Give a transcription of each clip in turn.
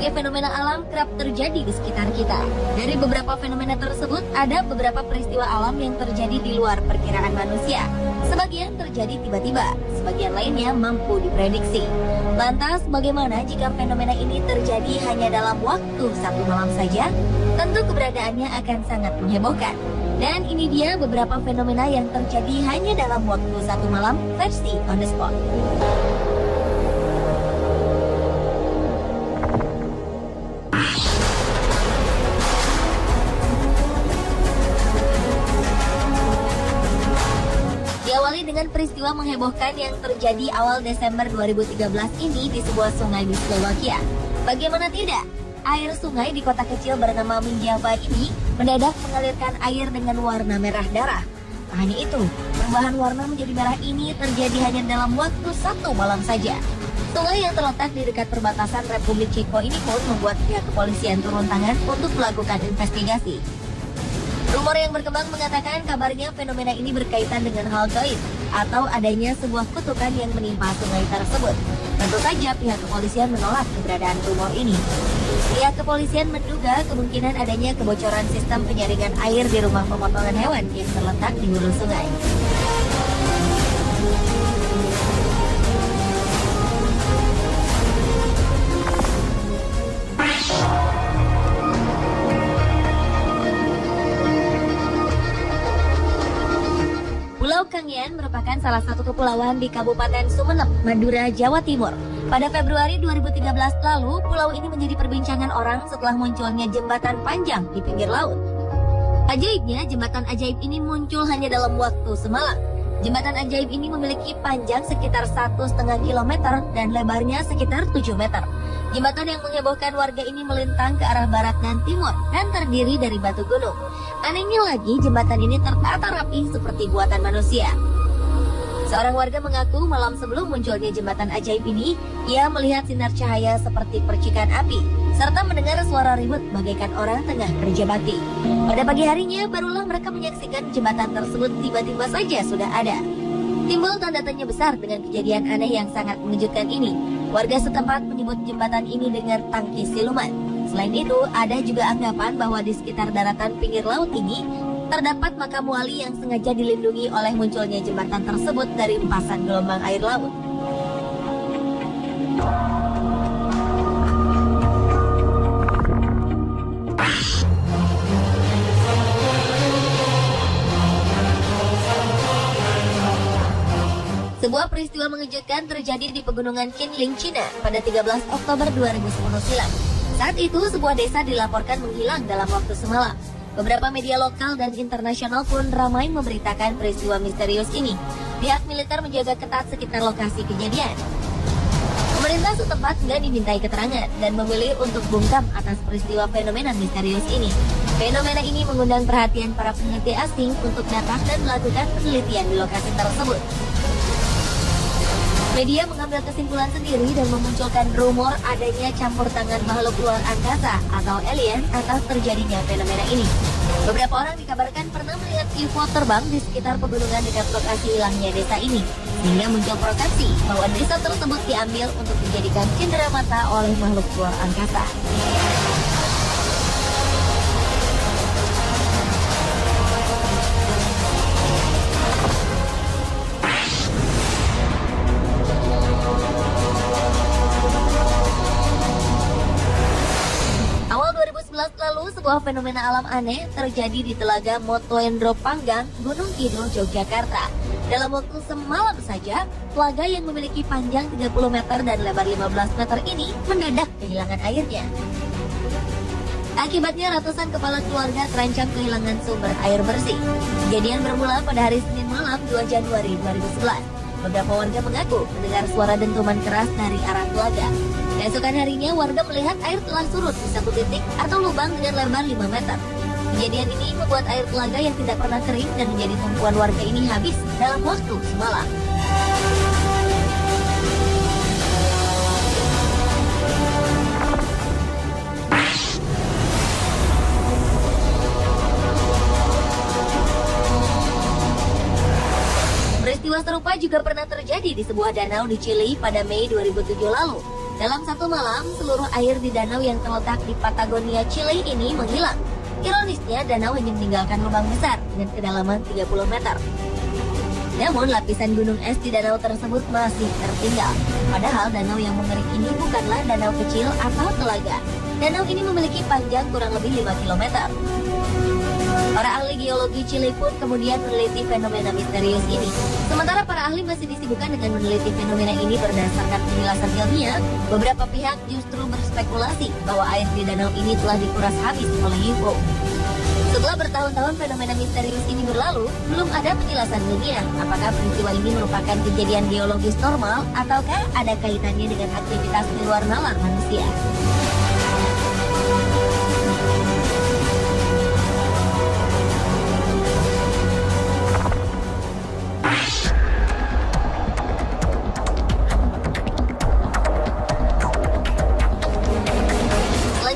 berbagai fenomena alam kerap terjadi di sekitar kita. Dari beberapa fenomena tersebut, ada beberapa peristiwa alam yang terjadi di luar perkiraan manusia. Sebagian terjadi tiba-tiba, sebagian lainnya mampu diprediksi. Lantas, bagaimana jika fenomena ini terjadi hanya dalam waktu satu malam saja? Tentu keberadaannya akan sangat menghebohkan. Dan ini dia beberapa fenomena yang terjadi hanya dalam waktu satu malam versi on the spot. Diawali dengan peristiwa menghebohkan yang terjadi awal Desember 2013 ini di sebuah sungai di Slovakia. Bagaimana tidak? Air sungai di kota kecil bernama Minjava ini mendadak mengalirkan air dengan warna merah darah. Tak hanya itu, perubahan warna menjadi merah ini terjadi hanya dalam waktu satu malam saja. Sungai yang terletak di dekat perbatasan Republik Ceko ini pun membuat pihak kepolisian turun tangan untuk melakukan investigasi. Rumor yang berkembang mengatakan kabarnya fenomena ini berkaitan dengan hal gaib atau adanya sebuah kutukan yang menimpa sungai tersebut. Tentu saja pihak kepolisian menolak keberadaan rumor ini. Pihak kepolisian menduga kemungkinan adanya kebocoran sistem penyaringan air di rumah pemotongan hewan yang terletak di hulu sungai. Pulau Kangean merupakan salah satu kepulauan di Kabupaten Sumeneb, Madura, Jawa Timur. Pada Februari 2013 lalu, pulau ini menjadi perbincangan orang setelah munculnya jembatan panjang di pinggir laut. Ajaibnya, jembatan ajaib ini muncul hanya dalam waktu semalam. Jembatan ajaib ini memiliki panjang sekitar 1,5 kilometer dan lebarnya sekitar 7 meter. Jembatan yang menghebohkan warga ini melintang ke arah barat dan timur dan terdiri dari batu gunung. Anehnya lagi, jembatan ini tertata rapi seperti buatan manusia. Seorang warga mengaku malam sebelum munculnya jembatan ajaib ini, ia melihat sinar cahaya seperti percikan api, serta mendengar suara ribut bagaikan orang tengah kerja bakti. Pada pagi harinya, barulah mereka menyaksikan jembatan tersebut tiba-tiba saja sudah ada. Timbul tanda tanya besar dengan kejadian aneh yang sangat mengejutkan ini. Warga setempat menyebut jembatan ini dengan tangki siluman. Selain itu, ada juga anggapan bahwa di sekitar daratan pinggir laut ini terdapat makam wali yang sengaja dilindungi oleh munculnya jembatan tersebut dari empasan gelombang air laut. Sebuah peristiwa mengejutkan terjadi di pegunungan Qinling, Cina pada 13 Oktober 2010 silam. Saat itu, sebuah desa dilaporkan menghilang dalam waktu semalam. Beberapa media lokal dan internasional pun ramai memberitakan peristiwa misterius ini. Pihak militer menjaga ketat sekitar lokasi kejadian. Pemerintah setempat nggak dimintai keterangan dan memilih untuk bungkam atas peristiwa fenomena misterius ini. Fenomena ini mengundang perhatian para peneliti asing untuk datang dan melakukan penelitian di lokasi tersebut. Media mengambil kesimpulan sendiri dan memunculkan rumor adanya campur tangan makhluk luar angkasa atau alien atas terjadinya fenomena ini. Beberapa orang dikabarkan pernah melihat UFO terbang di sekitar pegunungan dekat lokasi hilangnya desa ini, sehingga muncul persepsi bahwa desa tersebut diambil untuk dijadikan cindera mata oleh makhluk luar angkasa. Lalu sebuah fenomena alam aneh terjadi di Telaga Motoendro Panggang, Gunung Kidul, Yogyakarta. Dalam waktu semalam saja, telaga yang memiliki panjang 30 meter dan lebar 15 meter ini mendadak kehilangan airnya. Akibatnya ratusan kepala keluarga terancam kehilangan sumber air bersih. Kejadian bermula pada hari Senin malam 2 Januari 2011. Beberapa warga mengaku mendengar suara dentuman keras dari arah telaga. Keesokan harinya, warga melihat air telah surut di satu titik atau lubang dengan lebar 5 meter. Kejadian ini membuat air telaga yang tidak pernah kering dan menjadi tumpuan warga ini habis dalam waktu semalam. Peristiwa serupa juga pernah terjadi di sebuah danau di Chili pada Mei 2007 lalu. Dalam satu malam, seluruh air di danau yang terletak di Patagonia, Chile ini menghilang. Ironisnya, danau hanya meninggalkan lubang besar dengan kedalaman 30 meter. Namun, lapisan gunung es di danau tersebut masih tertinggal. Padahal danau yang mengering ini bukanlah danau kecil atau telaga. Danau ini memiliki panjang kurang lebih 5 km. Para ahli geologi Chile pun kemudian meneliti fenomena misterius ini. Sementara para ahli masih disibukkan dengan meneliti fenomena ini berdasarkan penjelasan ilmiah, beberapa pihak justru berspekulasi bahwa air di danau ini telah dikuras habis oleh UFO. Setelah bertahun-tahun fenomena misterius ini berlalu, belum ada penjelasan ilmiah apakah peristiwa ini merupakan kejadian geologis normal ataukah ada kaitannya dengan aktivitas di luar nalar manusia.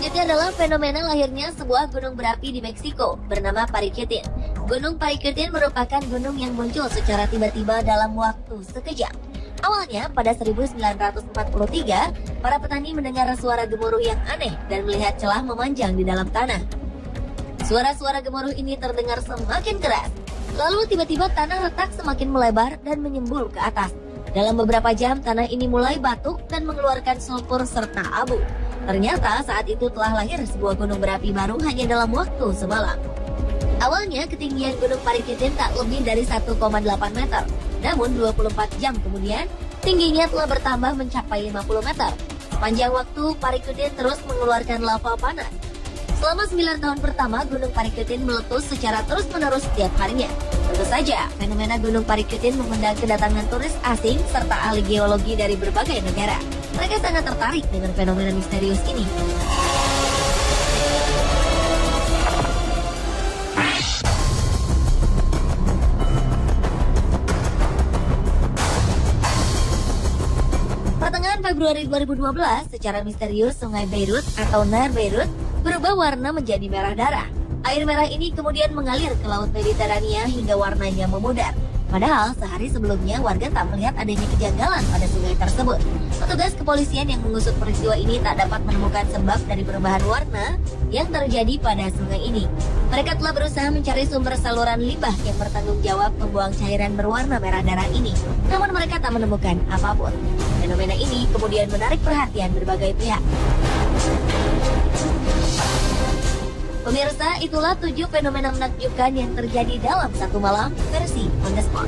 Selanjutnya adalah fenomena lahirnya sebuah gunung berapi di Meksiko bernama Paricutin. Gunung Paricutin merupakan gunung yang muncul secara tiba-tiba dalam waktu sekejap. Awalnya pada 1943, para petani mendengar suara gemuruh yang aneh dan melihat celah memanjang di dalam tanah. Suara-suara gemuruh ini terdengar semakin keras. Lalu tiba-tiba tanah retak semakin melebar dan menyembul ke atas. Dalam beberapa jam tanah ini mulai batuk dan mengeluarkan sulfur serta abu. Ternyata saat itu telah lahir sebuah gunung berapi baru hanya dalam waktu semalam. Awalnya ketinggian gunung Paricutin tak lebih dari 1,8 meter. Namun 24 jam kemudian tingginya telah bertambah mencapai 50 meter. Sepanjang waktu Paricutin terus mengeluarkan lava panas. Selama 9 tahun pertama gunung Paricutin meletus secara terus-menerus setiap harinya. Tentu saja fenomena gunung Paricutin mengundang kedatangan turis asing serta ahli geologi dari berbagai negara. Mereka sangat tertarik dengan fenomena misterius ini. Pertengahan Februari 2012, secara misterius sungai Beirut atau Nahr Beirut berubah warna menjadi merah darah. Air merah ini kemudian mengalir ke Laut Mediterania hingga warnanya memudar. Padahal sehari sebelumnya warga tak melihat adanya kejanggalan pada sungai tersebut. Petugas kepolisian yang mengusut peristiwa ini tak dapat menemukan sebab dari perubahan warna yang terjadi pada sungai ini. Mereka telah berusaha mencari sumber saluran limbah yang bertanggung jawab membuang cairan berwarna merah darah ini. Namun mereka tak menemukan apapun. Fenomena ini kemudian menarik perhatian berbagai pihak. Pemirsa, itulah 7 fenomena menakjubkan yang terjadi dalam satu malam versi On The Spot.